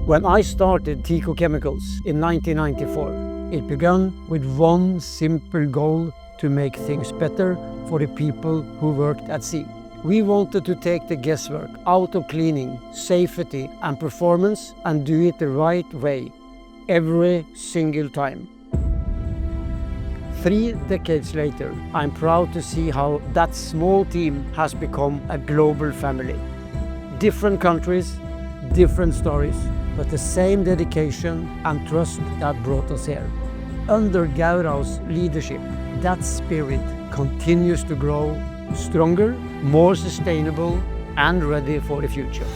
When I started TECO Chemicals in 1994, it began with one simple goal: to make things better for the people who worked at sea. We wanted to take the guesswork out of cleaning, safety and performance and do it the right way, every single time. 3 decades later, I'm proud to see how that small team has become a global family. Different countries, different stories, but the same dedication and trust that brought us here. Under Gaurav's leadership, that spirit continues to grow stronger, more sustainable, and ready for the future.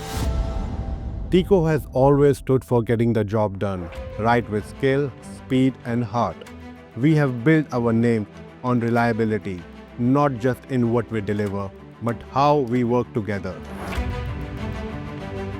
TECO has always stood for getting the job done, right with skill, speed, and heart. We have built our name on reliability, not just in what we deliver, but how we work together.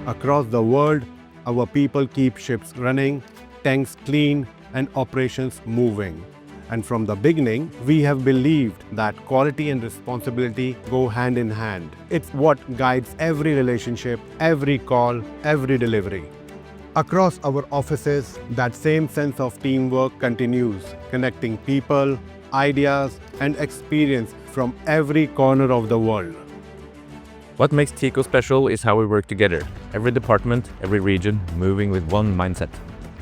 Across the world, our people keep ships running, tanks clean, and operations moving. And from the beginning, we have believed that quality and responsibility go hand in hand. It's what guides every relationship, every call, every delivery. Across our offices, that same sense of teamwork continues, connecting people, ideas, and experience from every corner of the world. What makes TECO special is how we work together. Every department, every region, moving with one mindset.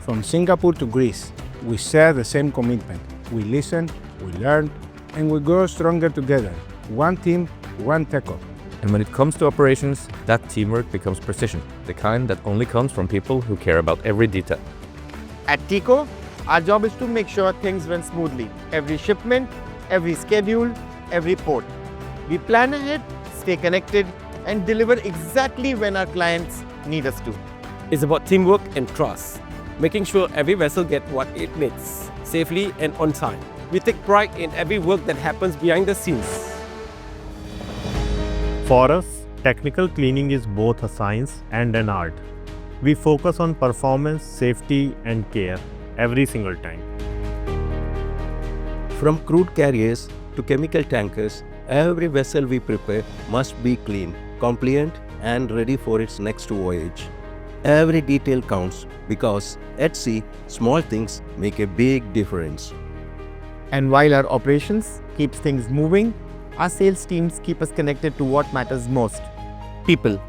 From Singapore to Greece, we share the same commitment. We listen, we learn, and we grow stronger together. One team, one TECO. And when it comes to operations, that teamwork becomes precision, the kind that only comes from people who care about every detail. At TECO, our job is to make sure things run smoothly. Every shipment, every schedule, every port. We plan ahead, stay connected, and deliver exactly when our clients need us to. It's about teamwork and trust, making sure every vessel gets what it needs, safely and on time. We take pride in every work that happens behind the scenes. For us, technical cleaning is both a science and an art. We focus on performance, safety, and care every single time. From crude carriers to chemical tankers, every vessel we prepare must be clean, compliant, and ready for its next voyage. Every detail counts because at sea, small things make a big difference. And while our operations keeps things moving, our sales teams keep us connected to what matters most: people.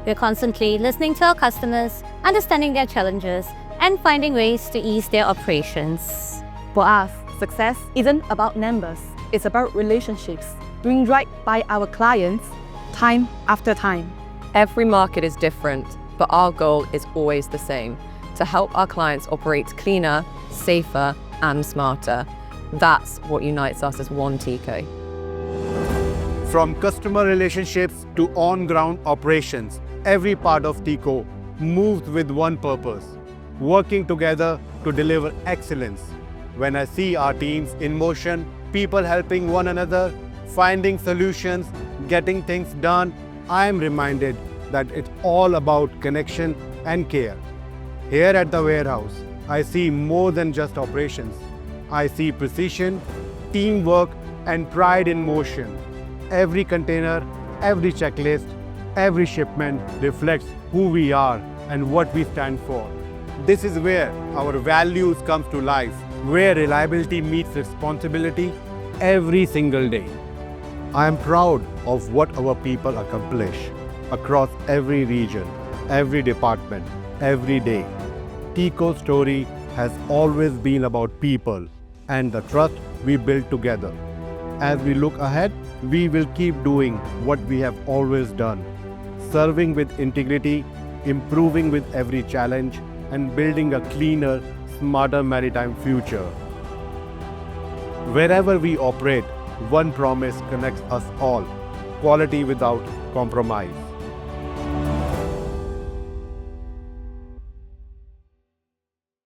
We're constantly listening to our customers, understanding their challenges, and finding ways to ease their operations. For us, success isn't about numbers. It's about relationships, doing right by our clients time after time. Every market is different, but our goal is always the same: to help our clients operate cleaner, safer, and smarter. That's what unites us as one TECO. From customer relationships to on-ground operations, every part of TECO moves with one purpose: working together to deliver excellence. When I see our teams in motion, people helping one another, finding solutions, getting things done, I am reminded that it's all about connection and care. Here at the warehouse, I see more than just operations. I see precision, teamwork, and pride in motion. Every container, every checklist, every shipment reflects who we are and what we stand for. This is where our values come to life, where reliability meets responsibility every single day. I am proud of what our people accomplish across every region, every department, every day. TECO's story has always been about people and the trust we build together. As we look ahead, we will keep doing what we have always done: serving with integrity, improving with every challenge, and building a cleaner, smarter maritime future. Wherever we operate, one promise connects us all: quality without compromise.